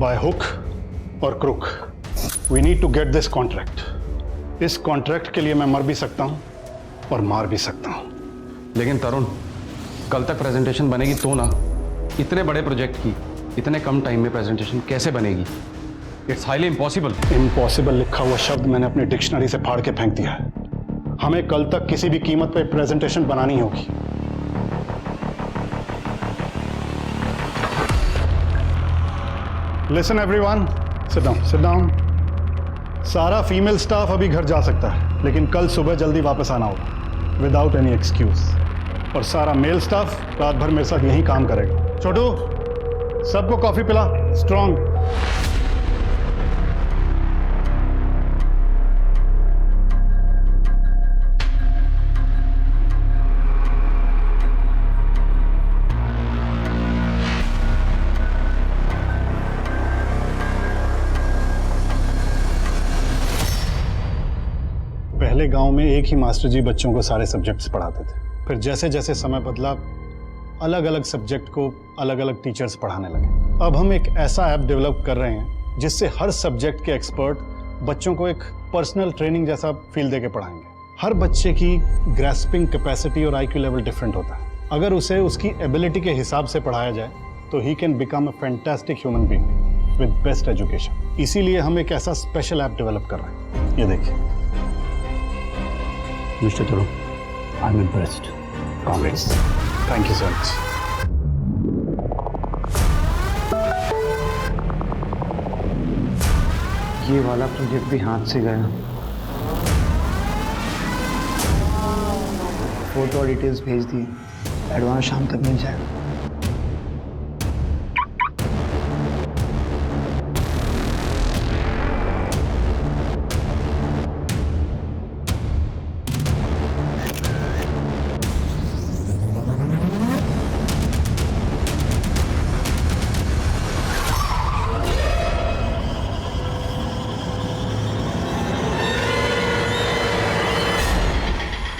Bye hook और crook we need to get this contract. इस contract के लिए मैं मर भी सकता हूं और मार भी सकता हूं। लेकिन तरुण, कल तक प्रेजेंटेशन बनेगी तो ना। इतने बड़े प्रोजेक्ट की इतने कम टाइम में प्रेजेंटेशन कैसे बनेगी? It's highly impossible. इम्पॉसिबल लिखा हुआ शब्द मैंने अपनी डिक्शनरी से फाड़ के फेंक दिया है। हमें कल तक किसी भी कीमत पे प्रेजेंटेशन बनानी होगी। Listen everyone, sit down, sit down. सारा फीमेल स्टाफ अभी घर जा सकता है, लेकिन कल सुबह जल्दी वापस आना होगा विदाउट एनी एक्सक्यूज। और सारा मेल स्टाफ रात भर मेरे साथ यहीं काम करेगा। छोटू, सबको कॉफी पिला, स्ट्रॉन्ग। पहले गांव में एक ही मास्टर जी बच्चों को सारे सब्जेक्ट्स पढ़ाते थे। फिर जैसे जैसे समय बदला, अलग अलग सब्जेक्ट को अलग अलग टीचर्स पढ़ाने लगे। अब हम एक ऐसा ऐप डेवलप कर रहे हैं जिससे हर सब्जेक्ट के एक्सपर्ट बच्चों को एक पर्सनल ट्रेनिंग जैसा फील देके पढ़ाएंगे। हर बच्चे की ग्रैस्पिंग कैपेसिटी और आईक्यू लेवल डिफरेंट होता है। अगर उसे उसकी एबिलिटी के हिसाब से पढ़ाया जाए तो he can become a fantastic human being with best education. इसीलिए हम एक ऐसा स्पेशल ऐप डेवलप कर रहे हैं। ये देखिए। Mr. Turu, I'm impressed. Congrats. Thank you so much. ये वाला प्रोजेक्ट भी हाथ से गया। फोटो और डिटेल्स भेज दिए, एडवांस शाम तक मिल जाएगा।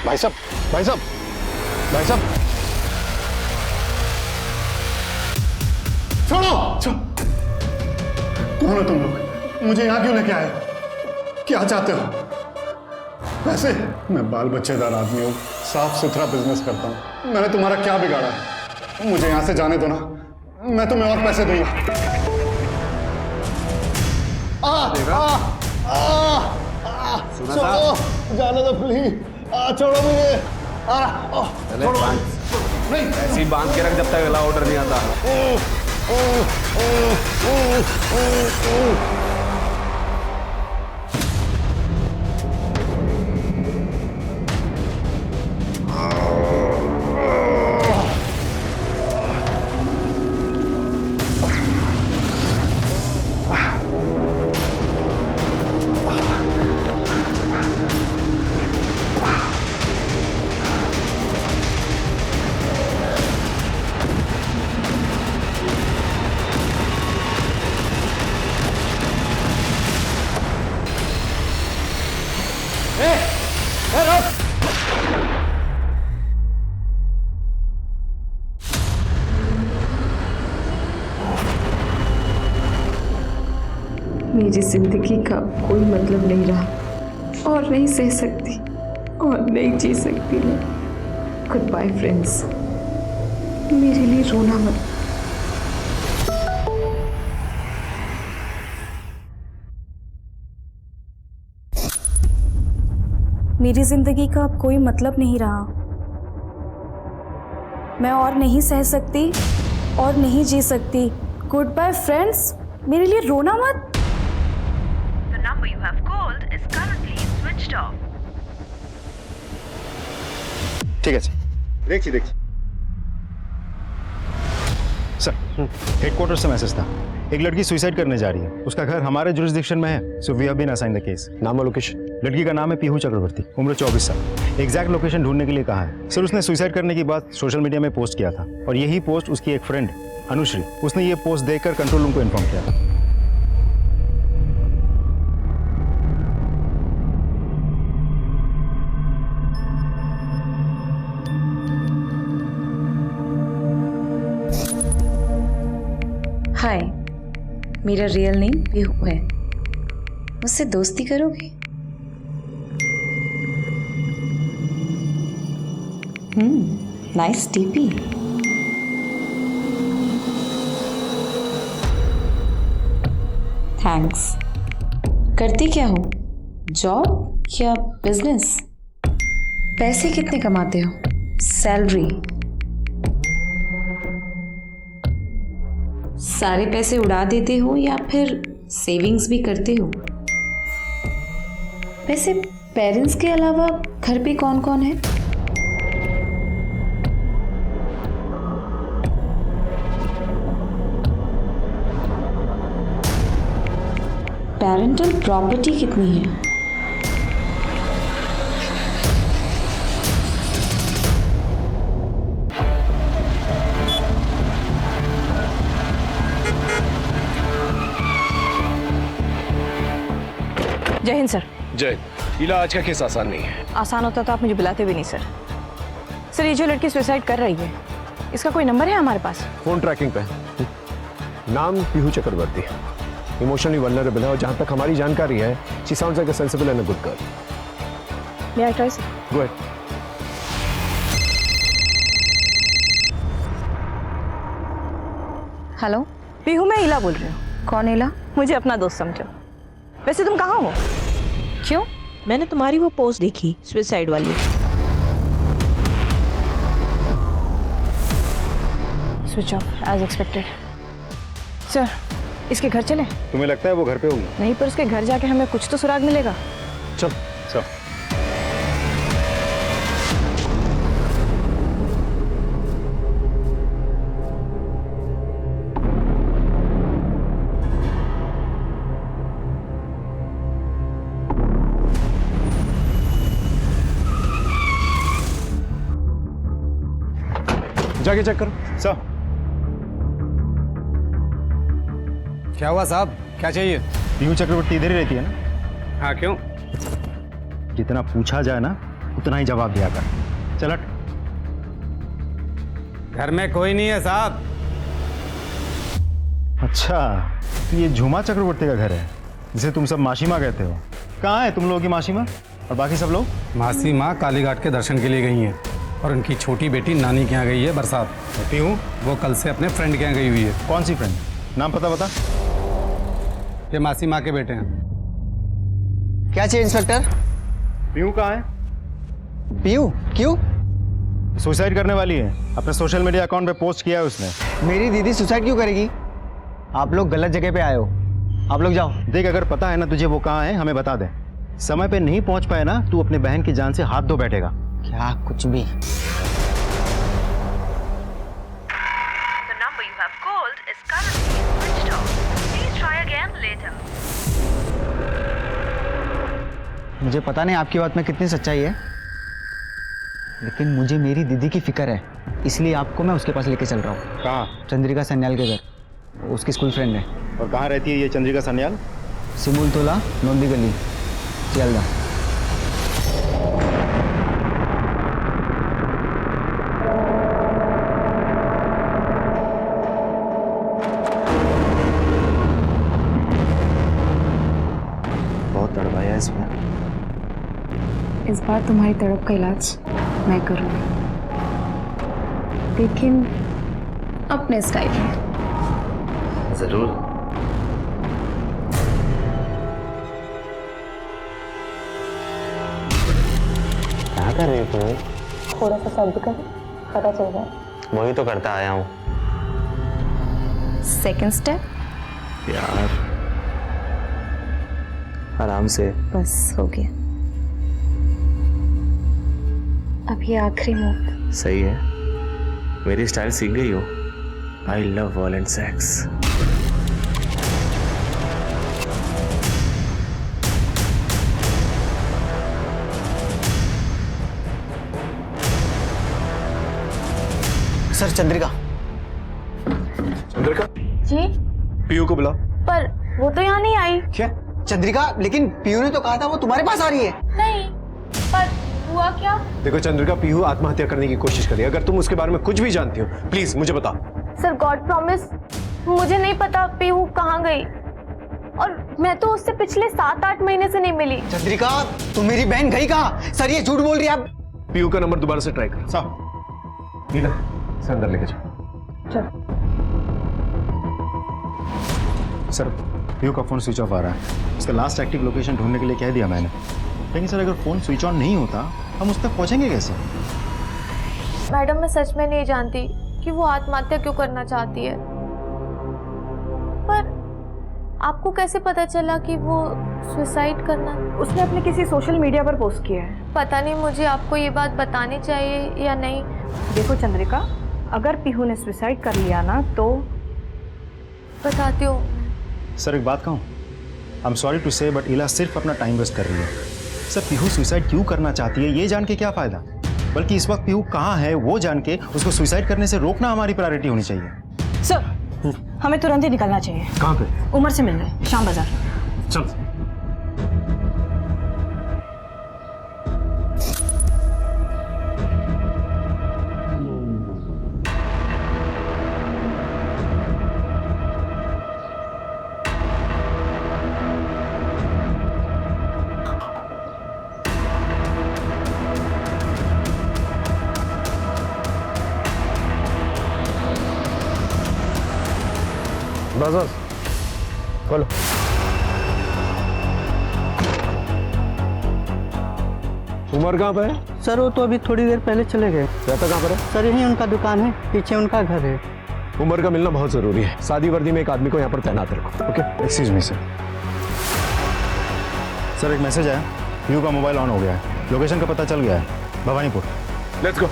भाई साहब, भाई साहब, भाई साहब, छोड़ो। कौन हो तुम लोग? मुझे यहाँ क्यों लेके आए? क्या चाहते हो? वैसे मैं बाल बच्चेदार आदमी हूँ, साफ सुथरा बिजनेस करता हूँ। मैंने तुम्हारा क्या बिगाड़ा है? मुझे यहाँ से जाने दो ना, मैं तुम्हें और पैसे दूंगा। छोड़ो, जाने दो प्लीज। छोड़ो मुझे। छोड़ो। नहीं, ऐसे ही बांध के रख जब तक अगला ऑर्डर नहीं आता। मेरी जिंदगी का कोई मतलब नहीं रहा और नहीं सह सकती और नहीं जी सकती मैं। गुड बाय फ्रेंड्स, मेरे लिए रोना मत। मेरी जिंदगी का अब कोई मतलब नहीं रहा। मैं और नहीं सह सकती और नहीं जी सकती। गुड बाय फ्रेंड्स, मेरे लिए रोना मत। The number you have called is currently switched off. ঠিক আছে, দেখছি सर, हेडक्वार्टर से मैसेज था। एक लड़की सुसाइड करने जा रही है। उसका घर हमारे जुरिस्डिक्शन में है, so we have been assigned the case. नाम और लोकेशन? लड़की का नाम है पीहू चक्रवर्ती, उम्र 24 साल। एग्जैक्ट लोकेशन ढूंढने के लिए कहा है। सर, उसने सुसाइड करने की बात सोशल मीडिया में पोस्ट किया था और यही पोस्ट उसकी एक फ्रेंड अनुश्री, उसने ये पोस्ट देखकर कंट्रोल रूम को इन्फॉर्म किया था। हाय, मेरा रियल नेम पीहू है। मुझसे दोस्ती करोगे? Nice TP. थैंक्स। करती क्या हो? जॉब या बिजनेस? पैसे कितने कमाते हो? सैलरी? सारे पैसे उड़ा देते हो या फिर सेविंग्स भी करते हो? वैसे पेरेंट्स के अलावा घर पे कौन कौन है? पेरेंटल प्रॉपर्टी कितनी है? जय हिंद सर। जय। ईला, आज का केस आसान नहीं है। आसान होता तो आप मुझे बुलाते भी नहीं सर। सर ये जो लड़की सुसाइड कर रही है, इसका कोई नंबर है हमारे पास? फोन ट्रैकिंग पे नाम पीहू चक्रवर्ती, इमोशनली वल्नरेबल है और जहां तक हमारी जानकारी है she sounds like a sensible and a good girl. May I try sir? Go ahead. Hello Pihu, मैं इला बोल रही हूँ। कौन इला? मुझे अपना दोस्त समझो। वैसे तुम कहाँ हो? क्यों? मैंने तुम्हारी वो पोस्ट देखी सुसाइड वाली। Switch off as expected. Sir इसके घर चलें? तुम्हें लगता है वो घर पे होगी? नहीं, पर उसके घर जाके हमें कुछ तो सुराग मिलेगा। चल चल। जाके चेक करो। सर क्या हुआ साहब, क्या चाहिए? पीहू चक्रवर्ती इधर ही रहती है ना? हाँ क्यों? जितना पूछा जाए ना उतना ही जवाब दिया कर। चल हट। घर में कोई नहीं है साहब। अच्छा, तो ये झूमा चक्रवर्ती का घर है जिसे तुम सब मासीमा कहते हो। कहाँ है तुम लोगों की मासीमा और बाकी सब लोग? मासी माँ कालीघाट के दर्शन के लिए गई हैं और उनकी छोटी बेटी नानी के यहाँ गई है बरसात। पीहू वो कल से अपने फ्रेंड के यहाँ गई हुई है। कौन सी फ्रेंड? नाम पता बता। ये मासी माँ के बेटे हैं। क्या चाहिए इंस्पेक्टर? पीहू कहाँ है? पीयू क्यों? सुसाइड करने वाली है, अपने सोशल मीडिया अकाउंट पे पोस्ट किया है उसने। मेरी दीदी सुसाइड क्यों करेगी? आप लोग गलत जगह पे आए हो, आप लोग जाओ। देख, अगर पता है ना तुझे वो कहाँ है हमें बता दे। समय पे नहीं पहुंच पाए ना तू अपने बहन की जान से हाथ धो बैठेगा। क्या कुछ भी? The number you have called is currently switched off. Please try again later. मुझे पता नहीं आपकी बात में कितनी सच्चाई है, लेकिन मुझे मेरी दीदी की फिक्र है, इसलिए आपको मैं उसके पास लेके चल रहा हूँ। कहाँ? चंद्रिका सन्याल के घर। उसकी स्कूल फ्रेंड है। और कहाँ रहती है ये चंद्रिका सन्याल? सिमुल तोला, नोंदी गली, सियालदा। बहुत तड़पाया इसमें। इस बार तुम्हारी तड़प का इलाज मैं करूँगी, लेकिन अपने स्टाइल में। जरूर। क्या कर रही हो तुम? थोड़ा सा सर्द कर, पता चल जाए। वही तो करता आया हूँ। Second step? यार आराम से। बस हो गया। अब ये आखिरी मूव। सही है, मेरी स्टाइल सीख गई हो। I love violent sex. Sir Chandrika. Chandrika, जी पीयू को बुला। पर वो तो यहाँ नहीं आई। क्या चंद्रिका? लेकिन पीयू ने तो कहा था वो तुम्हारे पास आ रही है। नहीं, पर हुआ क्या? देखो चंद्रिका, पीहू आत्महत्या करने की कोशिश करी। अगर तुम उसके बारे में कुछ भी जानती हो प्लीज मुझे बताओ। सर गॉड प्रॉमिस मुझे नहीं पता पीहू कहाँ गई, और मैं तो उससे पिछले 7-8 महीने से नहीं मिली। चंद्रिका, तुम मेरी बहन गई कहाँ? सर ये झूठ बोल रही है आप। पीयू का नंबर दोबारा से ट्राई कर। साहब नीला से अंदर लेके जाओ। चल। सर पीयू का फ़ोन स्विच ऑफ आ रहा है। उसका लास्ट एक्टिव लोकेशन ढूंढने के लिए कह दिया मैंने, लेकिन सर अगर फ़ोन स्विच ऑन नहीं होता हम उस तक पहुंचेंगे कैसे? मैडम मैं सच में नहीं जानती कि वो आत्महत्या क्यों करना चाहती है, पर आपको कैसे पता चला कि वो सुसाइड करना? उसने अपने किसी सोशल मीडिया पर पोस्ट किया है। पता नहीं मुझे आपको ये बात बतानी चाहिए या नहीं। देखो चंद्रिका, अगर पीहू ने सुसाइड कर लिया ना तो बताती हूँ। सर एक बात कहूँ, आई एम सॉरी टू से बट इला सिर्फ अपना टाइम वेस्ट कर रही है। सर पीहू सुसाइड क्यों करना चाहती है ये जान के क्या फ़ायदा, बल्कि इस वक्त पीहू कहाँ है वो जान के उसको सुसाइड करने से रोकना हमारी प्रायोरिटी होनी चाहिए। सर हमें तुरंत ही निकलना चाहिए। कहाँ पे? उमर से मिलने, शाम बाजार। चल। बस खोलो। उमर कहाँ पे है? सर वो तो अभी थोड़ी देर पहले चले गए। रहता कहाँ पर है? सर यहीं उनका दुकान है, पीछे उनका घर है। उमर का मिलना बहुत जरूरी है। शादी वर्दी में एक आदमी को यहाँ पर तैनात रखो। Okay excuse me sir. Sir एक मैसेज आया, पीयू का मोबाइल ऑन हो गया है, लोकेशन का पता चल गया है, भवानीपुर। Let's go.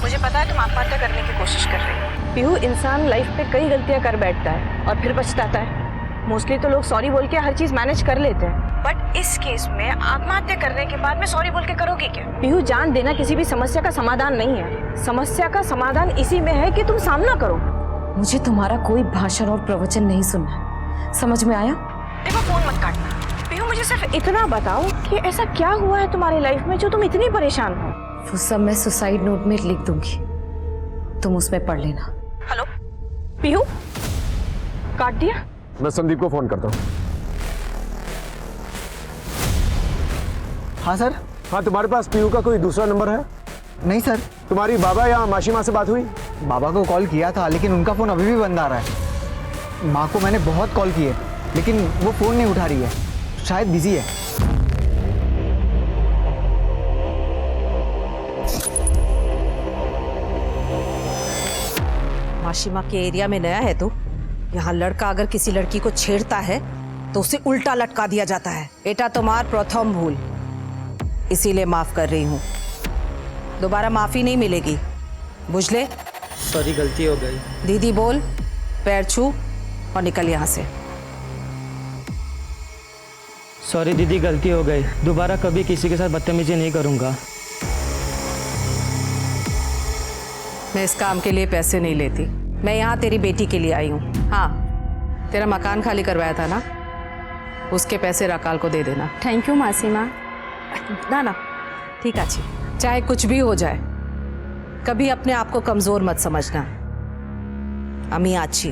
मुझे पता है तुम आत्महत्या करने की कोशिश कर रही हो। पीहू, इंसान लाइफ में कई गलतियां कर बैठता है और फिर पछताता है। मोस्टली तो लोग सॉरी बोल के हर चीज मैनेज कर लेते हैं, बट इस केस में आत्महत्या करने के बाद में सॉरी बोल के करोगे क्या? पीहू, जान देना किसी भी समस्या का समाधान नहीं है। समस्या का समाधान इसी में है कि तुम सामना करो। मुझे तुम्हारा कोई भाषण और प्रवचन नहीं सुनना, समझ में आया? देखो फोन मत काटना। पीहू, मुझे सिर्फ इतना बताओ कि ऐसा क्या हुआ है तुम्हारी लाइफ में जो तुम इतनी परेशान हो? वो सब मैं सुसाइड नोट में लिख दूंगी, तुम उसमें पढ़ लेना। हेलो पीहू, काट दिया? मैं संदीप को फोन करता हूँ। हाँ सर। हाँ, तुम्हारे पास पीहू का कोई दूसरा नंबर है? नहीं सर। तुम्हारी बाबा या मासी माँ से बात हुई? बाबा को कॉल किया था लेकिन उनका फ़ोन अभी भी बंद आ रहा है। माँ को मैंने बहुत कॉल किए लेकिन वो फ़ोन नहीं उठा रही है, शायद बिजी है। माशिमा के एरिया में नया है तो यहाँ लड़का अगर किसी लड़की को छेड़ता है तो उसे उल्टा लटका दिया जाता है। बेटा तुम्हार प्रथम भूल, इसीलिए माफ कर रही हूँ, दोबारा माफी नहीं मिलेगी, बुझले? सॉरी, गलती हो गई। दीदी बोल, पैर छू और निकल यहाँ से। सॉरी दीदी, गलती हो गई, दोबारा कभी किसी के साथ बदतमीजी नहीं करूँगा। मैं इस काम के लिए पैसे नहीं लेती, मैं यहाँ तेरी बेटी के लिए आई हूँ। हाँ, तेरा मकान खाली करवाया था ना, उसके पैसे राकाल को दे देना। थैंक यू मासी माँ। ना ना ठीक अच्छी, चाहे कुछ भी हो जाए कभी अपने आप को कमजोर मत समझना। अम्मी अच्छी।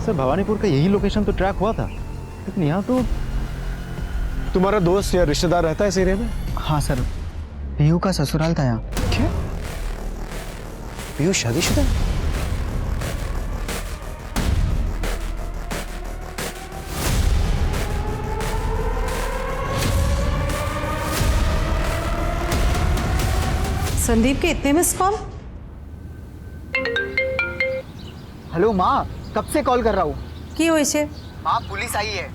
सर भवानीपुर का यही लोकेशन तो ट्रैक हुआ था, लेकिन यहाँ तो तुम्हारा दोस्त या रिश्तेदार रहता है इस एरिया में? हाँ सर, पीहू का ससुराल था यहाँ। क्या? पीहू शादीशुदा? संदीप के इतने मिस कॉल? हेलो माँ, कब से कॉल कर रहा हूँ। की हुई से? माँ पुलिस आई है,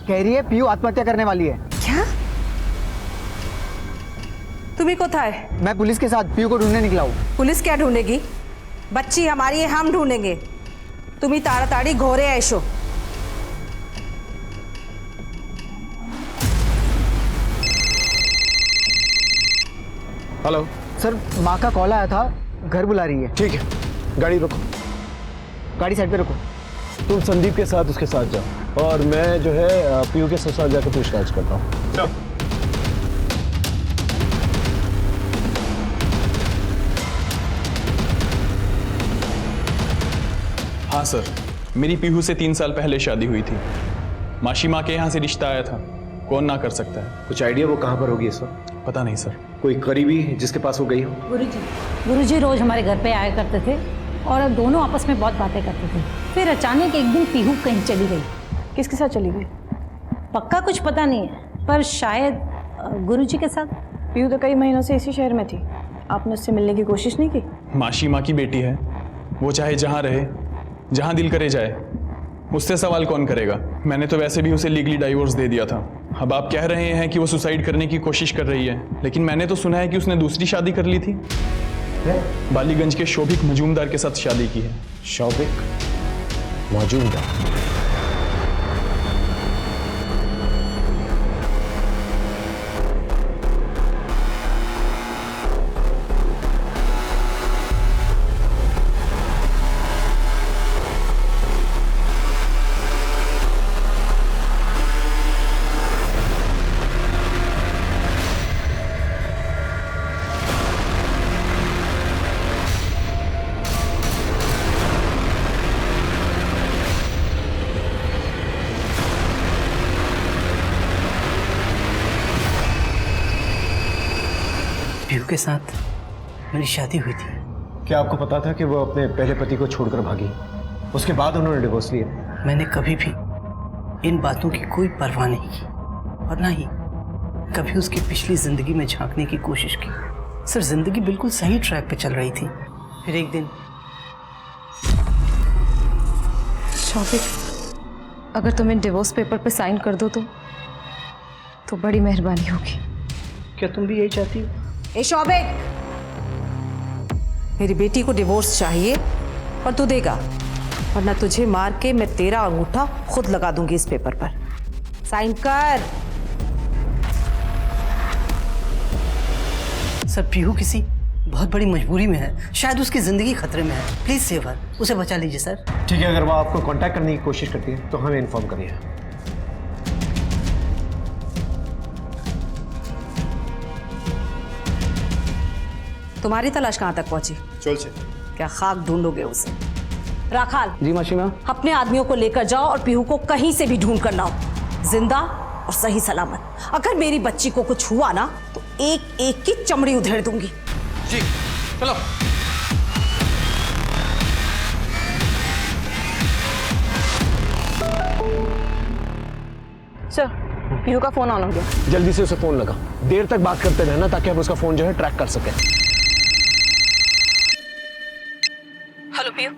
कह रही है पीहू आत्महत्या करने वाली है। क्या? तुम्हें को था है? मैं पुलिस के साथ पीहू को ढूंढने निकला हूँ। पुलिस क्या ढूंढेगी? बच्ची हमारी है, हम ढूंढेंगे। तुम्हें ताड़ाताड़ी घोरे ऐशो। हेलो सर, माँ का कॉल आया था, घर बुला रही है। ठीक है, गाड़ी रोको। गाड़ी साइड पे रखो। तुम संदीप के साथ उसके साथ जाओ और मैं जो है पीयू के साथ जाकर पूछताछ करता हूँ। हाँ सर, मेरी पीहू से 3 साल पहले शादी हुई थी। माशी माँ के यहाँ से रिश्ता आया था, कौन ना कर सकता है। कुछ आइडिया वो कहाँ पर होगी इस वक्त? पता नहीं सर। कोई करीबी जिसके पास वो गई हो? गुरुजी रोज हमारे घर पे आया करते थे और अब दोनों आपस में बहुत बातें करते थे। फिर अचानक एक दिन पीहू कहीं चली गई। किसके साथ चली गई? पक्का कुछ पता नहीं है, पर शायद गुरुजी के साथ। पीहू तो कई महीनों से इसी शहर में थी, आपने उससे मिलने की कोशिश नहीं की? माशी माँ की बेटी है, वो चाहे जहाँ रहे, जहाँ दिल करे जाए, उससे सवाल कौन करेगा। मैंने तो वैसे भी उसे लीगली डाइवोर्स दे दिया था। अब आप कह रहे हैं कि वो सुसाइड करने की कोशिश कर रही है, लेकिन मैंने तो सुना है कि उसने दूसरी शादी कर ली थी। बालीगंज के शोभिक मजूमदार के साथ शादी की है। शोभिक मजूमदार? पीहू के साथ मेरी शादी हुई थी। क्या आपको पता था कि वो अपने पहले पति को छोड़कर भागी, उसके बाद उन्होंने डिवोर्स लिया? मैंने कभी भी इन बातों की कोई परवाह नहीं की और ना ही कभी उसकी पिछली जिंदगी में झांकने की कोशिश की। सर, जिंदगी बिल्कुल सही ट्रैक पे चल रही थी। फिर एक दिन शौविक, अगर तुम इन डिवोर्स पेपर पे साइन कर दो तो बड़ी मेहरबानी होगी। क्या तुम भी यही चाहती हो? ए शौविक, मेरी बेटी को डिवोर्स चाहिए और तू देगा, वरना तुझे मार के मैं तेरा अंगूठा खुद लगा दूंगी इस पेपर पर। साइन कर। सर, पीहू किसी बहुत बड़ी मजबूरी में है, शायद उसकी जिंदगी खतरे में है। प्लीज सेव हर, उसे बचा लीजिए सर। ठीक है, अगर वो आपको कांटेक्ट करने की कोशिश करती है तो हमें इन्फॉर्म करिए। तुम्हारी तलाश कहां तक पहुंची? चल से। क्या खाक ढूंढोगे उसे? राखाल, जी माशी माँ। अपने आदमियों को लेकर जाओ और पीहू को कहीं से भी ढूंढ कर लाओ, जिंदा और सही सलामत। अगर मेरी बच्ची को कुछ हुआ ना तो एक एक की चमड़ी उधेड़ दूंगी। जी चलो। सर, पीहू का फोन ऑन हो गया। जल्दी से उसे फोन लगा, देर तक बात करते रहना ताकि हम उसका फोन जो है ट्रैक कर सकें। हेलो पीहू,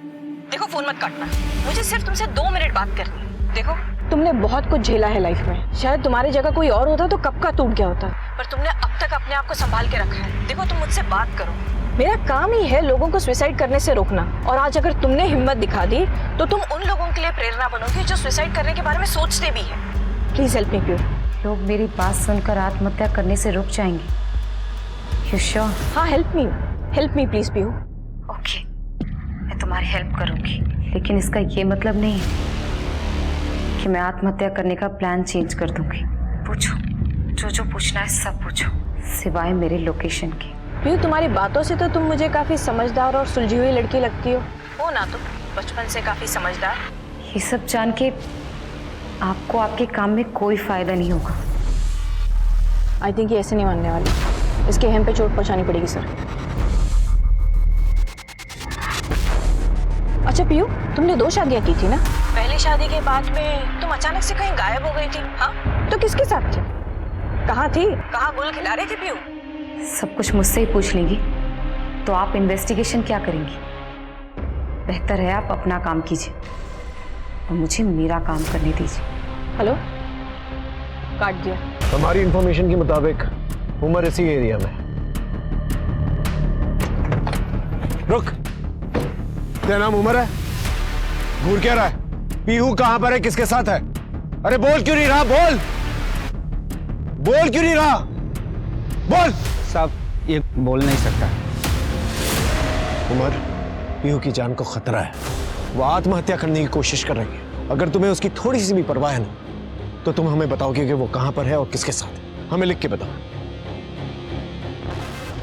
देखो फोन मत काटना, मुझे सिर्फ तुमसे 2 मिनट बात करनी है। देखो, तुमने बहुत कुछ झेला है लाइफ में, शायद तुम्हारी जगह कोई और होता तो कब का टूट गया होता, पर तुमने अब तक अपने आप को संभाल के रखा है। देखो, तुम मुझसे बात करो, मेरा काम ही है लोगों को सुसाइड करने से रोकना, और आज अगर तुमने हिम्मत दिखा दी तो तुम उन लोगों के लिए प्रेरणा बनोगे जो सुसाइड करने के बारे में सोचते भी हैं। Please help me Pihu. लोग मेरी बात सुनकर आत्महत्या करने से रुक जाएंगे। You sure? हाँ, help me please Pihu. Okay, मैं तुम्हारी हेल्प करूंगी, लेकिन इसका ये मतलब नहीं है कि मैं आत्महत्या करने का प्लान चेंज कर दूंगी। पूछो, जो पूछना है सब पूछो, सिवाय मेरे लोकेशन के। पीहू, तुम्हारी बातों से तो तुम मुझे काफी समझदार और सुलझी हुई लड़की लगती हो ना तुम बचपन से काफी समझदार। ये सब जान के आपको आपके काम में कोई फायदा नहीं होगा। आई थिंक ये ऐसे नहीं मानने वाली, इसके हम पे चोट पहुंचानी पड़ेगी सर। अच्छा पीहू, तुमने 2 शादियां की थी ना? पहली शादी के बाद में तुम अचानक से कहीं गायब हो गई थी। हाँ, तो किसके साथ थी? कहाँ थी? कहाँ गुल खिला रही थी पीहू? सब कुछ मुझसे ही पूछ लेंगी तो आप इन्वेस्टिगेशन क्या करेंगी? बेहतर है आप अपना काम कीजिए और मुझे मेरा काम करने दीजिए। हेलो, काट दिया। हमारी इंफॉर्मेशन के मुताबिक उमर इसी एरिया में। रुक, तेरा नाम उमर है? घूर क्या रहा है? पीहू कहां पर है, किसके साथ है? अरे बोल क्यों नहीं रहा? बोल क्यों नहीं रहा? बोल। साहब, ये बोल नहीं सकता। उमर, पीहू की जान को खतरा है। वो आत्महत्या करने की कोशिश कर रही है। अगर तुम्हें उसकी थोड़ी सी भी परवाह है ना, तो तुम हमें बताओगे कि वो कहां पर है और किसके साथ है। हमें लिख के बताओ।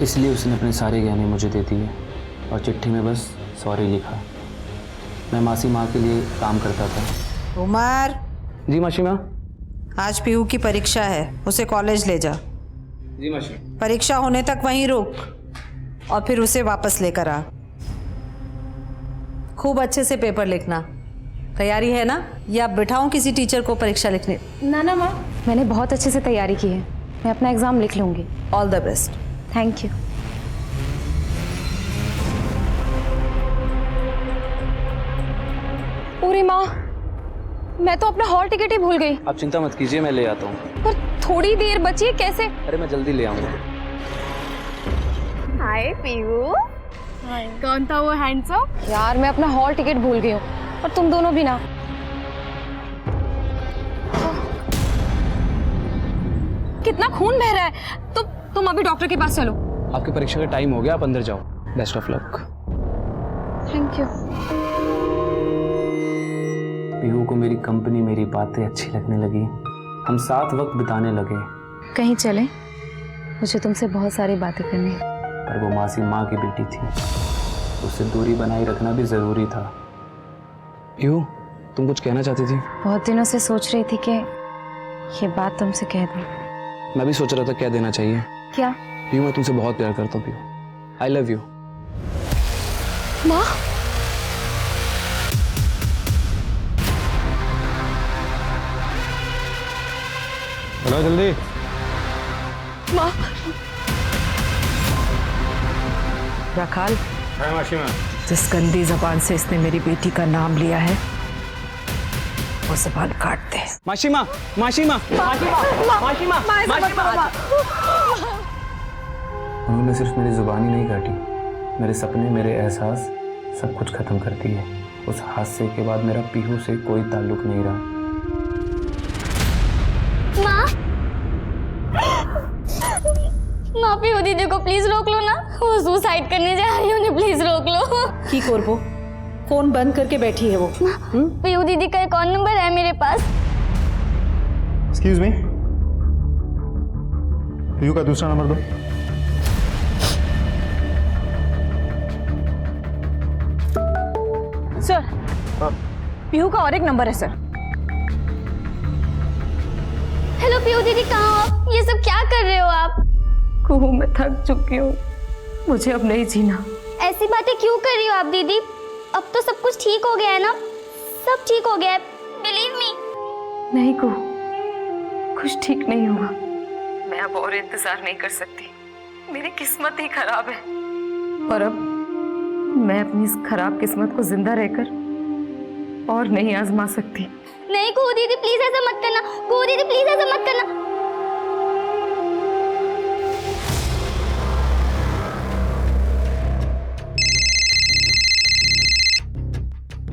इसलिए उसने अपने सारे गहने मुझे दे दिए और चिट्ठी में बस सॉरी लिखा। मैं मासी माँ के लिए काम करता था। उमर। जी मासी माँ। आज पीहू की परीक्षा है, उसे कॉलेज ले जा। जी मासी। परीक्षा होने तक वहीं रुक और फिर उसे वापस लेकर आ। खूब अच्छे से पेपर लिखना। तैयारी है ना? या बिठाऊं किसी टीचर को परीक्षा लिखने? ना ना माँ, मैंने बहुत अच्छे से तैयारी की है। मैं अपना एग्जाम लिख लूंगी। All the best. Thank you. पूरी माँ, मैं तो अपना हॉल टिकट ही भूल गई। आप चिंता मत कीजिए, मैं ले आता हूँ। पर थोड़ी देर बची है, कैसे? अरे मैं जल्दी ले आऊँगा। हाय पीहू। कौन था वो हैंडसम? यार मैं अपना हॉल टिकट भूल गई हूँ और तुम दोनों भी ना। कितना खून बह रहा है। तुम अभी डॉक्टर के पास चलो। आपकी परीक्षा का टाइम हो गया, आप अंदर जाओ। Best of luck. Thank you. Pihu को मेरी कंपनी, मेरी बातें अच्छी लगने लगी। हम साथ वक्त बिताने लगे। कहीं चले? मुझे तुमसे बहुत सारी बातें करनी है। पर वो मासी माँ की बेटी थी, उससे दूरी बनाए रखना भी जरूरी था। पीहू, तुम कुछ कहना चाहती थी? बहुत दिनों से सोच रही थी कि ये बात तुमसे कह दूं। मैं भी सोच रहा था क्या देना चाहिए। क्या? पीहू, मैं तुमसे बहुत प्यार करता हूँ पीहू। I love you. माँ, चलो जल्दी। माँ। रखाल, मासी माँ। जिस गंदी जबान से इसने मेरी बेटी का नाम लिया है, वो जबान काट दे। मासी माँ, मासी माँ, मासी माँ, मासी माँ, मासी माँ। उन्होंने सिर्फ मेरी जुबानी नहीं काटी, मेरे सपने, मेरे एहसास सब कुछ खत्म कर दिए। उस हादसे के बाद मेरा पीहू से कोई ताल्लुक नहीं रहा। माँ, पीहू दीदी को प्लीज रोक लो ना। वो सुसाइड करने जा रही है, उन्हें प्लीज रोक लो। की करबो? फोन बंद करके बैठी है वो। पीहू दीदी का अकाउंट नंबर है मेरे पास। एक्सक्यूज मी, पीहू का दूसरा नंबर दो। सर, पीहू का और एक नंबर है सर। हेलो पीहू दीदी, कहाँ हो आप? ये सब क्या कर रहे हो आप? कुहू, मैं थक चुकी हूँ, मुझे अब नहीं जीना। ऐसी बातें क्यों कर रही हो आप दीदी? अब तो सब कुछ ठीक हो गया है ना? सब ठीक हो गया है, बिलीव मी। नहीं कुहू, कुछ ठीक नहीं होगा। मैं अब और इंतजार नहीं कर सकती। मेरी किस्मत ही खराब है और अब मैं अपनी इस खराब किस्मत को जिंदा रहकर और नहीं आजमा सकती। नहीं कुहू दीदी, प्लीज ऐसा मत करना। कुहू दीदी, प्लीज ऐसा मत करना।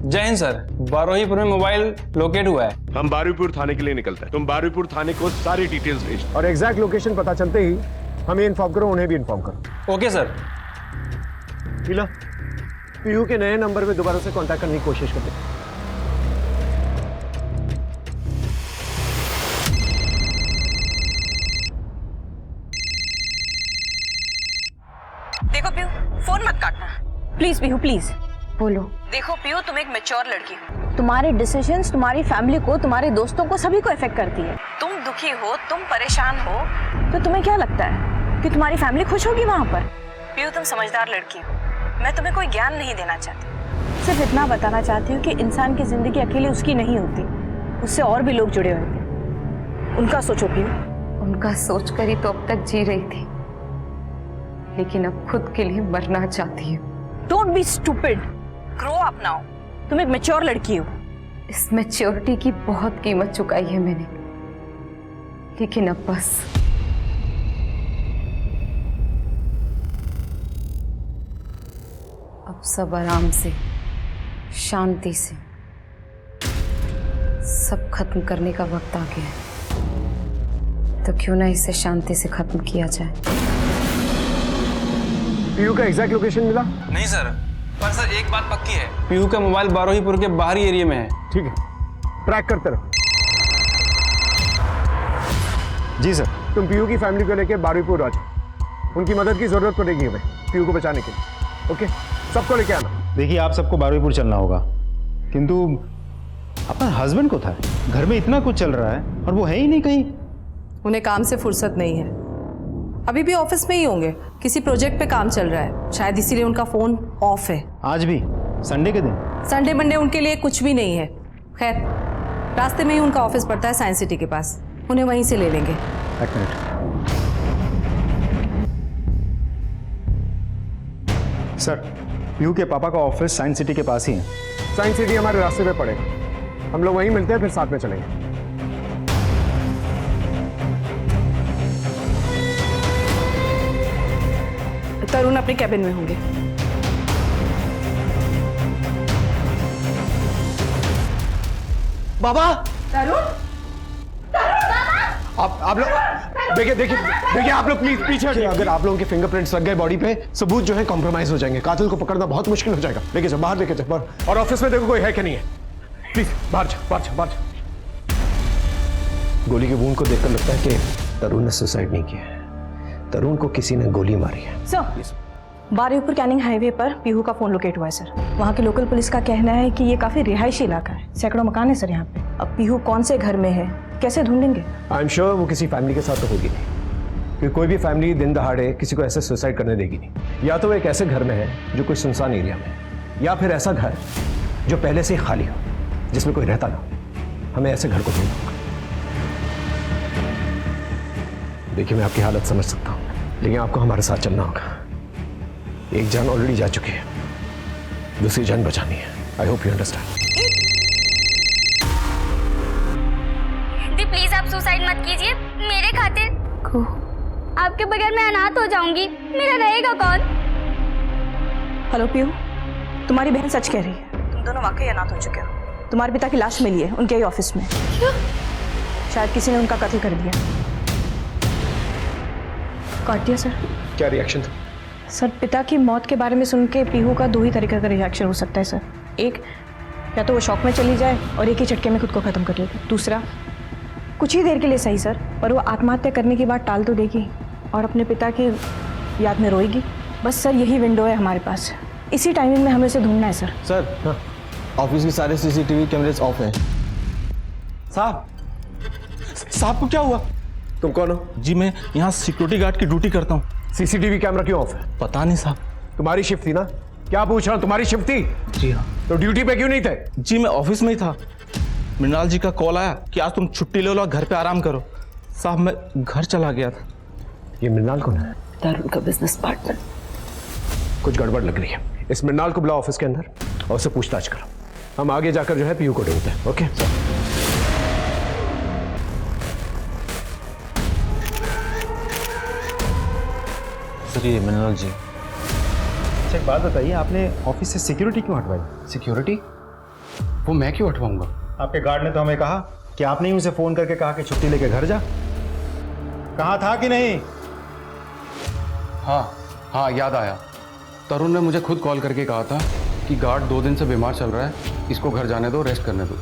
जय हिंद सर, बारोहीपुर में मोबाइल लोकेट हुआ है। हम बारुईपुर थाने के लिए निकलते हैं। तुम बारुईपुर थाने को सारी डिटेल्स भेज और एग्जैक्ट लोकेशन पता चलते ही हमें इन्फॉर्म करो, उन्हें भी इन्फॉर्म करो। Okay sir. शीला, पीहू के नए नंबर पे दोबारा से कांटेक्ट करने की कोशिश करते हैं। देखो पीहू, फोन मत काटना प्लीज। पीहू प्लीज। बोलो। देखो पीहू, तुम एक मैच्योर लड़की हो। तुम्हारे डिसीजंस तुम्हारी फैमिली को, तुम्हारे दोस्तों को, सभी को इफेक्ट करती है। तुम दुखी हो, तुम परेशान हो, तो तुम्हें क्या लगता है कि तुम्हारी फैमिली खुश होगी वहां पर? पीहू, तुम समझदार लड़की हो। मैं तुम्हें कोई ज्ञान नहीं देना चाहती, सिर्फ इतना बताना चाहती हूँ कि इंसान की जिंदगी अकेले उसकी नहीं होती, उससे और भी लोग जुड़े होते हैं। उनका सोचो पीहू। उनका सोचकर ही तो अब तक जी रही थी, लेकिन अब खुद के लिए मरना चाहती हूँ। Don't be stupid, grow up now. तुम एक मैच्योर लड़की हो। इस मैच्योरिटी की बहुत कीमत चुकाई है मैंने, लेकिन अब बस। अब सब आराम से, शांति से सब खत्म करने का वक्त आ गया है। तो क्यों ना इसे शांति से खत्म किया जाए। पीयू का एग्जैक्ट लोकेशन मिला? नहीं सर, पर सर एक बात पक्की है, पीयू का मोबाइल बारोहीपुर के बाहरी एरिया में है। ठीक है, ट्रैक करते रहो। जी सर। तुम पीयू की फैमिली को लेके बारुईपुर आ जाओ, उनकी मदद की जरूरत पड़ेगी हमें पीयू को बचाने के लिए। ओके, सबको लेके आना। देखिए, आप सबको बारुईपुर चलना होगा, किंतु अपना हस्बैंड को था, घर में इतना कुछ चल रहा है और वो है ही नहीं कहीं। उन्हें काम से फुर्सत नहीं है, अभी भी ऑफिस में ही होंगे, किसी प्रोजेक्ट पे काम चल रहा है, शायद इसीलिए उनका फोन ऑफ है। आज भी संडे के दिन? संडे मंडे उनके लिए कुछ भी नहीं है। खैर, रास्ते में ही उनका ऑफिस पड़ता है साइंस सिटी के पास, उन्हें वहीं से ले लेंगे। एक मिनट सर, पीयू के पापा का ऑफिस साइंस सिटी के पास ही है। साइंस सिटी हमारे रास्ते पे पड़ेगा, हम लोग वहीं मिलते हैं, फिर साथ में चलेंगे। तरुण अपने कैबिन में होंगे। बाबा! तरुण! आप लोग देखिए आप लोग प्लीज पीछे हटिए। अगर आप लोगों के फिंगरप्रिंट्स लग गए बॉडी पे, सबूत जो है कॉम्प्रोमाइज हो जाएंगे, कातिल को पकड़ना बहुत मुश्किल हो जाएगा। लेके जाओ, बाहर लेके जाओ, और ऑफिस में देखो कोई है कि नहीं है। प्लीज बाहर जाओ। गोली के वूंड को देखकर लगता है कि तरुण ने सुसाइड नहीं किया है, तरुण को किसी ने गोली मारी है। सर, बारुईपुर कैनिंग हाईवे पर पीहू का फोन लोकेट हुआ है सर। वहाँ के लोकल पुलिस का कहना है कि ये काफी रिहायशी इलाका है, सैकड़ों मकान है सर यहाँ पे। अब पीहू कौन से घर में है, कैसे ढूंढेंगे? आई एम श्योर वो किसी फैमिली के साथ तो होगी नहीं, क्योंकि कोई भी फैमिली दिन दहाड़े किसी को ऐसे सुसाइड करने देगी नहीं। या तो वो एक ऐसे घर में है जो कोई सुनसान एरिया में, या फिर ऐसा घर जो पहले से ही खाली हो, जिसमें कोई रहता ना हो। हमें ऐसे घर को ढूंढना होगा। देखिए, मैं आपकी हालत समझ सकता हूँ, लेकिन आपको हमारे साथ चलना होगा। एक जान ऑलरेडी जा चुकी है, दूसरी जान बचानी है। I hope you understand. Please आप सुसाइड मत कीजिए मेरे खातिर। आपके बगैर मैं अनाथ हो जाऊंगी, मेरा रहेगा कौन? हेलो पीहू, तुम्हारी बहन सच कह रही है, तुम दोनों वाकई अनाथ हो चुके हो। तुम्हारे पिता की लाश मिली है उनके ही ऑफिस में। क्यों? शायद किसी ने उनका कत्ल कर दिया। काट दिया सर। क्या रिएक्शन था? सर, पिता की मौत के बारे में सुन के पीहू का दो ही तरीके का रिएक्शन हो सकता है सर। एक, या तो वो शॉक में चली जाए और एक ही झटके में खुद को खत्म कर लेगी। दूसरा, कुछ ही देर के लिए सही सर, पर वो आत्महत्या करने की बात टाल तो देगी और अपने पिता की याद में रोएगी। बस सर, यही विंडो है हमारे पास, इसी टाइमिंग में हमें उसे ढूंढना है सर। सर, ऑफिस के सारे सीसीटीवी कैमरेज ऑफ हैं। साहब को क्या हुआ? तुम कौन हो? जी, मैं यहाँ सिक्योरिटी गार्ड की ड्यूटी करता हूँ। सीसीटीवी कैमरा क्यों ऑफ है? पता नहीं साहब। तुम्हारी शिफ्ट थी ना? क्या पूछ रहा हूँ, तुम्हारी शिफ्ट थी? जी हाँ। तो ड्यूटी पे क्यों नहीं थे? जी, मैं ऑफिस में ही था। मृणाल जी का कॉल आया कि आज तुम छुट्टी ले लो, घर पे आराम करो। साहब, मैं घर चला गया था। ये मृणाल कौन है? तरुण का बिजनेस पार्टनर। कुछ गड़बड़ लग रही है, इस मृणाल को बुलाओ ऑफिस के अंदर और उससे पूछताछ करो। हम आगे जाकर जो है पीयू को ढूंढते हैं। ओके सर, ये मृणाल जी। अच्छा, एक बात बताइए, आपने ऑफिस से सिक्योरिटी क्यों हटवाई? सिक्योरिटी? वो मैं क्यों हटवाऊंगा? आपके गार्ड ने तो हमें कहा कि आपने ही उसे फोन करके कहा कि छुट्टी लेके घर जा। कहा था कि नहीं? हाँ, याद आया। तरुण ने मुझे खुद कॉल करके कहा था कि गार्ड 2 दिन से बीमार चल रहा है, इसको घर जाने दो, रेस्ट करने दो।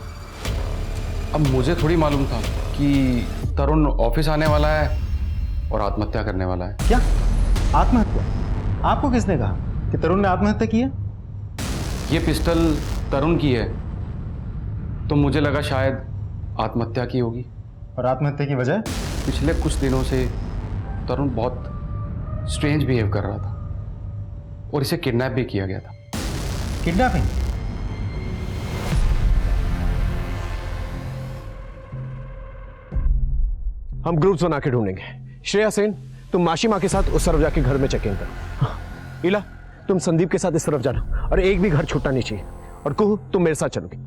अब मुझे थोड़ी मालूम था कि तरुण ऑफिस आने वाला है और आत्महत्या करने वाला है। क्या आत्महत्या? आपको किसने कहा कि तरुण ने आत्महत्या की है? ये पिस्टल तरुण की है, तो मुझे लगा शायद आत्महत्या की होगी। और आत्महत्या की वजह? पिछले कुछ दिनों से तरुण बहुत स्ट्रेंज बिहेव कर रहा था और इसे किडनैप भी किया गया था। किडनैपिंग? हम ग्रुप्स बना के ढूंढेंगे। श्रेया सेन, तुम माशिमा के साथ उस तरफ जाके घर में चेक इन करो। इला, तुम संदीप के साथ इस तरफ जाना और एक भी घर छूटना नहीं चाहिए। और कुहू, तुम मेरे साथ चलोगे।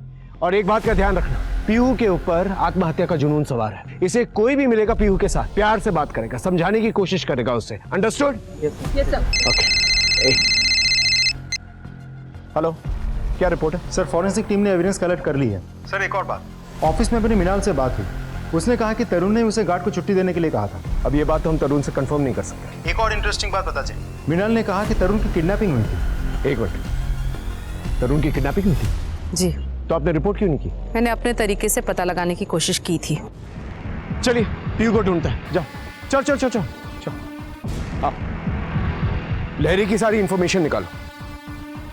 और एक बात का ध्यान रखना, पीहू के ऊपर आत्महत्या का जुनून सवार है। इसे कोई भी मिलेगा पीहू के साथ प्यार से बात करेगा, समझाने की कोशिश करेगा उससे। Understood? Yes sir. Okay. Hello, क्या रिपोर्ट है? सर, फॉरेंसिक टीम ने एविडेंस कलेक्ट कर ली है। सर, एक और बात, ऑफिस में अपनी मृणाल से बात हुई, उसने कहा कि तरुण ने उसे गार्ड को छुट्टी देने के लिए कहा था। अब ये बात तो हम तरुण से कंफर्म नहीं कर सकते। एक और इंटरेस्टिंग बात पता चली, मृणाल ने कहा कि तरुण की किडनैपिंग हुई थी। एक मिनट, तरुण की किडनैपिंग हुई थी? जी। तो आपने रिपोर्ट क्यों नहीं की? मैंने अपने तरीके से पता लगाने की कोशिश की थी। चलिए पीयू को ढूंढते हैं, जाओ। चल चल चल चल चल। आप लहरी की सारी इंफॉर्मेशन निकालो।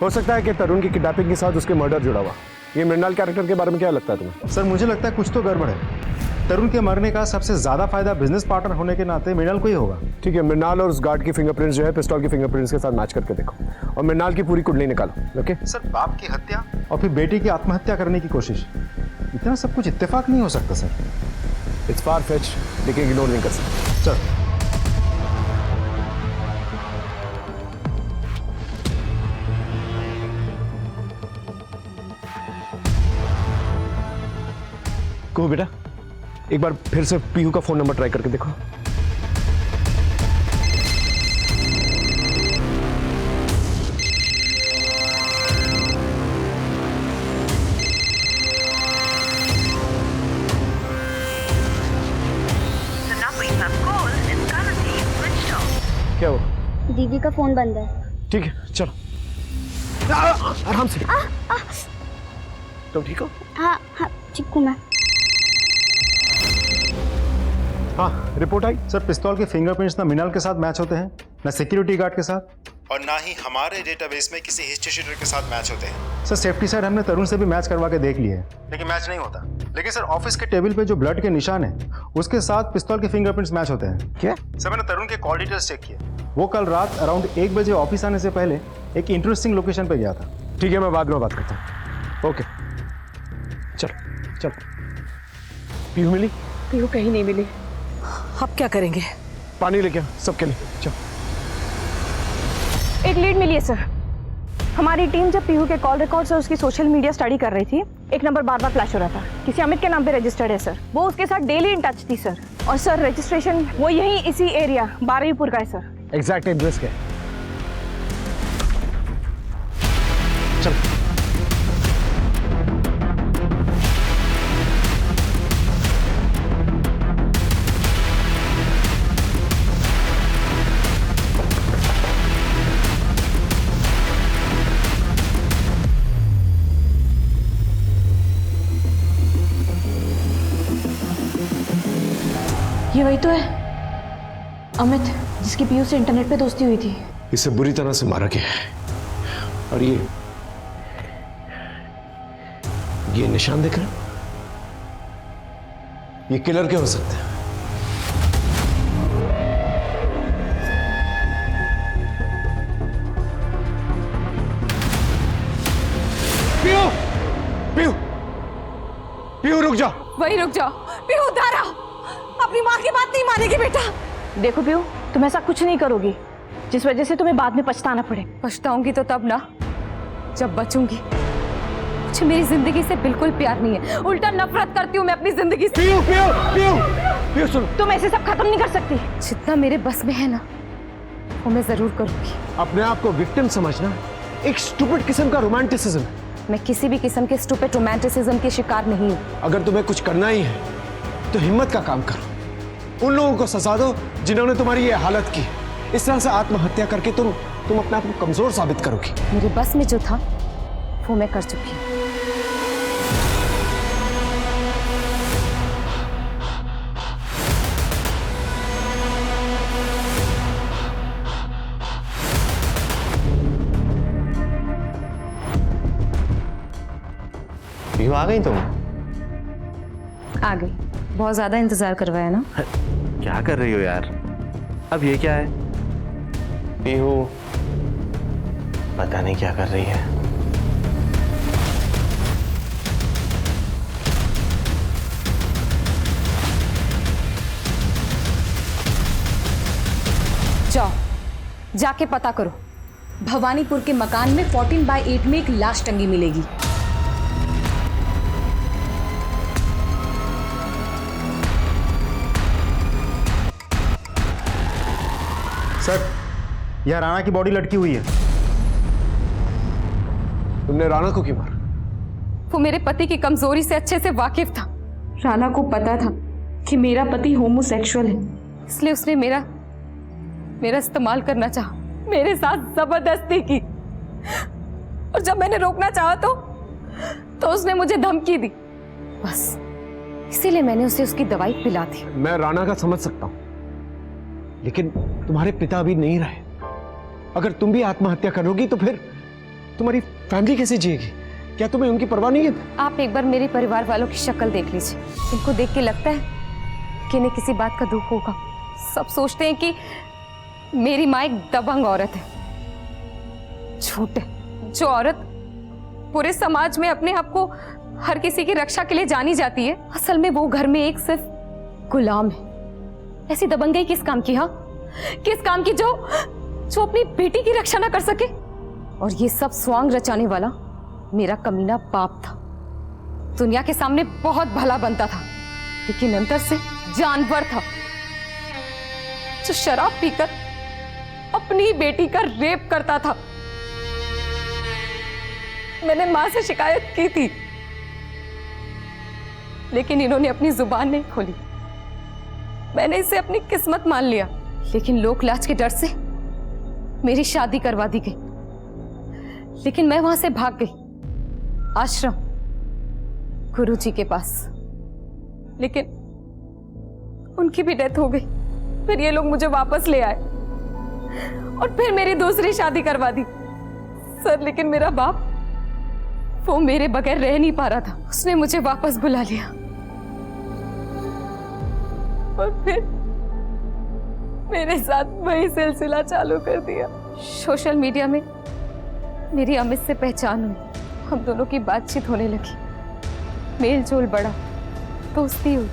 हो सकता है कि तरुण की किडनैपिंग के साथ उसके मर्डर जुड़ा हुआ। ये मृणाल कैरेक्टर के बारे में क्या लगता है तुम्हें? सर मुझे लगता है कुछ तो गड़बड़ है। तरुण के मरने का सबसे ज्यादा फायदा बिजनेस पार्टनर होने के नाते मृणाल को ही होगा। ठीक है, मृणाल और उस गार्ड की फिंगरप्रिंट्स जो है पिस्तौल की फिंगरप्रिंट्स के साथ मैच करके देखो और मृणाल की पूरी कुंडली निकालो। ओके सर, बाप की हत्या और फिर बेटी की आत्महत्या करने की कोशिश, इतना सब कुछ इत्तेफाक नहीं हो सकता सर। इट्स फार फेच, लेकिन इग्नोर नहीं कर सकते। चल को बेटा, एक बार फिर से पीहू का फोन नंबर ट्राई करके देखो। क्या हुआ? दीदी का फोन बंद है। ठीक है चलो, आराम से। तुम ठीक हो? हाँ हाँ ठीक हूँ मैं। हाँ रिपोर्ट आई सर, पिस्तौल के फिंगरप्रिंट्स ना मृणाल के साथ मैच होते हैं, ना सिक्योरिटी गार्ड के साथ, और ना ही हमारे डेटाबेस में किसी हिस्ट्री शीटर के साथ मैच होते हैं। सर सेफ्टी साइड हमने तरुण से भी मैच करवा के देख लिए है, लेकिन मैच नहीं होता। लेकिन सर ऑफिस के टेबल पे जो ब्लड के निशान है उसके साथ पिस्तौल के फिंगरप्रिंट्स मैच होते हैं। क्या? सर मैंने तरुण के कॉल डिटेल्स चेक किए, वो कल रात अराउंड 1 बजे ऑफिस आने से पहले एक इंटरेस्टिंग लोकेशन पे गया था। ठीक है, मैं बाद में बात करता हूँ। ओके चलो चलो। पीहू मिली? पीहू कहीं नहीं मिली। अब क्या करेंगे? पानी लेके आ सबके लिए, चलो। एक लीड मिली है सर। हमारी टीम जब पीहू के कॉल रिकॉर्ड्स और उसकी सोशल मीडिया स्टडी कर रही थी, एक नंबर बार बार फ्लैश हो रहा था। किसी अमित के नाम पे रजिस्टर्ड है सर। वो उसके साथ डेली इन टच थी सर। और सर रजिस्ट्रेशन वो यही इसी एरिया 12वीपुर का है सर। एग्जैक्ट एड्रेस क्या है? चलो। ये वही तो है अमित, जिसकी पीयू से इंटरनेट पे दोस्ती हुई थी। इसे बुरी तरह से मारा गया है और ये निशान देख रहे हो? ये किलर के हो सकते हैं। पीहू पीहू पीहू रुक जाओ। वही रुक जाओ। पीहू दारा अपनी माँ की बात नहीं मानेगी बेटा। देखो पीहू, तुम ऐसा कुछ नहीं करोगी जिस वजह से तुम्हें बाद में पछताना पड़े। पछताऊंगी तो तब ना जब बचूंगी। मुझे मेरी जिंदगी से बिल्कुल प्यार नहीं है, उल्टा नफरत करती हूँ मैं अपनी जिंदगी से। पीहू पीहू पीहू पीहू सुन, तुम ऐसे सब खत्म नहीं कर सकती। जितना मेरे बस में है ना वो मैं जरूर करूंगी। अपने आप को विक्टिम समझना एक स्टूपिड किस्म का रोमांटिसिज्म है। मैं किसी भी किस्म के स्टूपिड रोमांटिसिज्म के शिकार नहीं हूँ। अगर तुम्हें कुछ करना ही है तो हिम्मत का काम करो। उन लोगों को सजा दो जिन्होंने तुम्हारी ये हालत की। इस तरह से आत्महत्या करके तुम अपने आप को कमजोर साबित करोगी। मेरे बस में जो था वो मैं कर चुकी हूँ। पीहू आ गई तुम? आ गई। बहुत ज्यादा इंतजार करवाया ना? क्या कर रही हो यार? अब ये क्या है? पीहू पता नहीं क्या कर रही है। जाओ जाके पता करो। भवानीपुर के मकान में 14/8 में एक लाश टंगी मिलेगी। सर यह राणा की बॉडी लटकी हुई है। तुमने राणा को क्यों मारा? वो मेरे पति की कमजोरी से अच्छे से वाकिफ था। राणा को पता था कि मेरा पति होमोसेक्सुअल है, इसलिए उसने मेरा इस्तेमाल करना चाहा, मेरे साथ जबरदस्ती की। और जब मैंने रोकना चाहा तो उसने मुझे धमकी दी। बस इसीलिए मैंने उसे उसकी दवाई पिला दी। मैं राणा का समझ सकता हूं, लेकिन तुम्हारे पिता अभी नहीं रहे। अगर तुम भी आत्महत्या करोगी तो फिर तुम्हारी फैमिली कैसे जिएगी? क्या तुम्हें उनकी परवाह नहीं है? आप एक बार मेरे परिवार वालों की शक्ल देख लीजिए। इनको देख के लगता है कि इन्हें किसी बात का दुख होगा। सब सोचते हैं कि मेरी माँ एक दबंग औरत है। झूठ है। जो औरत पूरे समाज में अपने आप को हर किसी की रक्षा के लिए जानी जाती है, असल में वो घर में एक सिर्फ गुलाम है। ऐसी दबंगई किस काम की? हाँ, किस काम की जो अपनी बेटी की रक्षा ना कर सके? और ये सब स्वांग रचाने वाला मेरा कमीना बाप था। दुनिया के सामने बहुत भला बनता था, लेकिन अंदर से जानवर था, जो शराब पीकर अपनी बेटी का रेप करता था। मैंने मां से शिकायत की थी, लेकिन इन्होंने अपनी जुबान नहीं खोली। मैंने इसे अपनी किस्मत मान लिया, लेकिन लोक लाज के डर से मेरी शादी करवा दी गई। लेकिन मैं वहां से भाग गई आश्रम, गुरुजी के पास, लेकिन उनकी भी डेथ हो गई। फिर ये लोग मुझे वापस ले आए और फिर मेरी दूसरी शादी करवा दी। सर, लेकिन मेरा बाप वो मेरे बगैर रह नहीं पा रहा था। उसने मुझे वापस बुला लिया और फिर मेरे साथ वही सिलसिला चालू कर दिया। सोशल मीडिया में मेरी अमित से पहचान हुई, हम दोनों की बातचीत होने लगी, मेल जोल बढ़ा, दोस्ती हुई।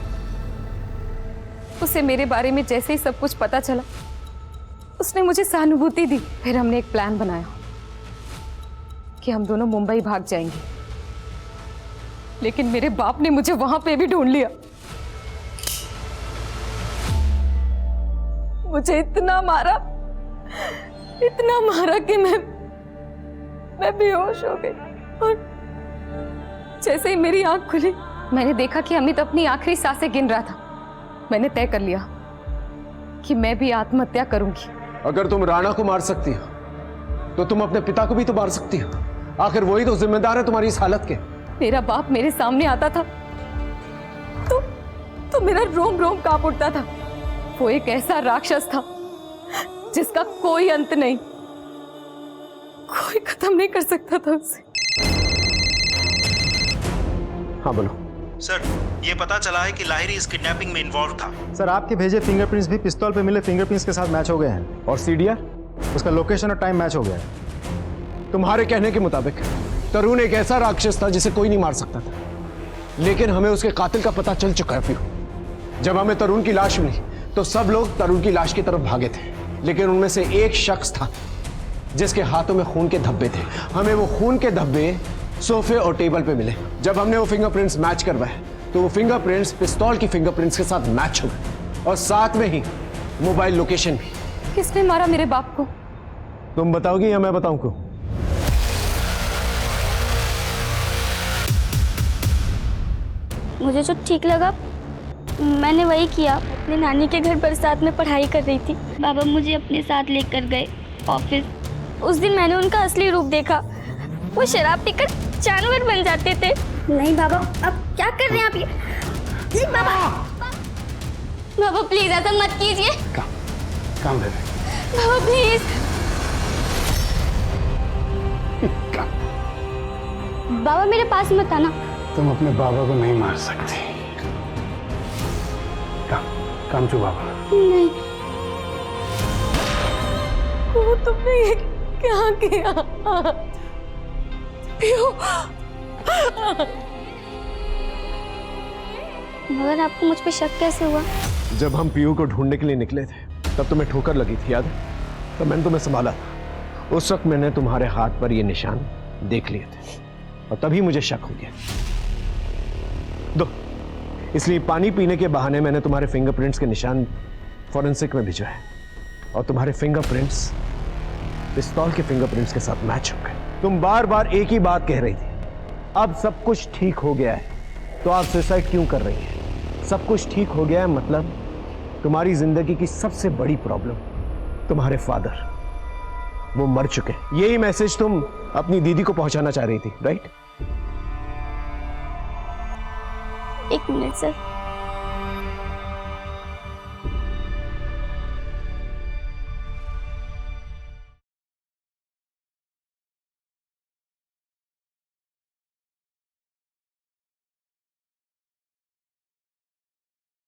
उसे मेरे बारे में जैसे ही सब कुछ पता चला, उसने मुझे सहानुभूति दी। फिर हमने एक प्लान बनाया कि हम दोनों मुंबई भाग जाएंगे, लेकिन मेरे बाप ने मुझे वहां पे भी ढूंढ लिया। मुझे इतना मारा कि मैं बेहोश हो गई। और जैसे ही मेरी आंख खुली, मैंने देखा कि अमित अपनी आखिरी सांसें गिन रहा था। मैंने तय कर लिया कि मैं भी आत्महत्या करूंगी। अगर तुम राणा को मार सकती हो तो तुम अपने पिता को भी तो मार सकती हो। आखिर वही तो जिम्मेदार है तुम्हारी इस हालत के। मेरा बाप मेरे सामने आता था तो मेरा रोम रोम कांप उठता था। वो एक ऐसा राक्षस था जिसका कोई अंत नहीं, कोई खत्म नहीं कर सकता था उसे। हाँ बोलो। सर, ये पता चला है कि लाहिरी इस किडनैपिंग में इन्वॉल्व था। सर, आपके भेजे फिंगरप्रिंट्स भी पिस्तौल पे मिले फिंगरप्रिंट्स के साथ मैच हो गए हैं। और सीडीआर? उसका लोकेशन और टाइम मैच हो गया है। तुम्हारे कहने के मुताबिक तरुण एक ऐसा राक्षस था जिसे कोई नहीं मार सकता था, लेकिन हमें उसके कातिल का पता चल चुका है। फिर जब हमें तरुण की लाश मिली तो सब लोग तरुण की लाश की तरफ भागे थे, लेकिन उनमें से एक शख्स था जिसके हाथों में खून के धब्बे थे। हमें वो खून के धब्बे सोफे और टेबल पे मिले। जब हमने वो फिंगरप्रिंट्स मैच करवाए तो वो फिंगरप्रिंट्स पिस्तौल की फिंगरप्रिंट्स के साथ मैच हो गए, और साथ में ही मोबाइल लोकेशन भी। किसने मारा मेरे बाप को? तुम बताओगी या मैं बताऊं को? मुझे जो ठीक लगा मैंने वही किया। अपने नानी के घर बरसात में पढ़ाई कर रही थी, बाबा मुझे अपने साथ लेकर गए ऑफिस। उस दिन मैंने उनका असली रूप देखा। वो शराब पीकर जानवर बन जाते थे। नहीं बाबा, अब क्या कर रहे हैं आप ये? नहीं बाबा, बाबा प्लीज ऐसा मत कीजिए। काम है बाबा प्लीज। बाबा मेरे पास मत आना। तुम अपने बाबा को नहीं मार सकती। काम चो बाबा। नहीं। वो तुमने ये क्या किया? मगर आपको मुझ पे शक कैसे हुआ? जब हम पीयू को ढूंढने के लिए निकले थे तब तुम्हें ठोकर लगी थी, याद है? तब मैंने तुम्हें संभाला था। उस वक्त मैंने तुम्हारे हाथ पर ये निशान देख लिए थे और तभी मुझे शक हो गया। दो, इसलिए पानी पीने के बहाने मैंने तुम्हारे फिंगरप्रिंट्स के निशान फॉरेंसिक में भिजवाए और तुम्हारे फिंगरप्रिंट्स पिस्तौल के फिंगरप्रिंट्स के साथ मैच हो गए। तुम बार बार एक ही बात कह रही थी, अब सब कुछ ठीक हो गया है तो आप सुसाइड क्यों कर रही हैं? सब कुछ ठीक हो गया है, मतलब तुम्हारी जिंदगी की सबसे बड़ी प्रॉब्लम तुम्हारे फादर, वो मर चुके हैं। यही मैसेज तुम अपनी दीदी को पहुंचाना चाह रही थी, राइट? एक मिनट सर।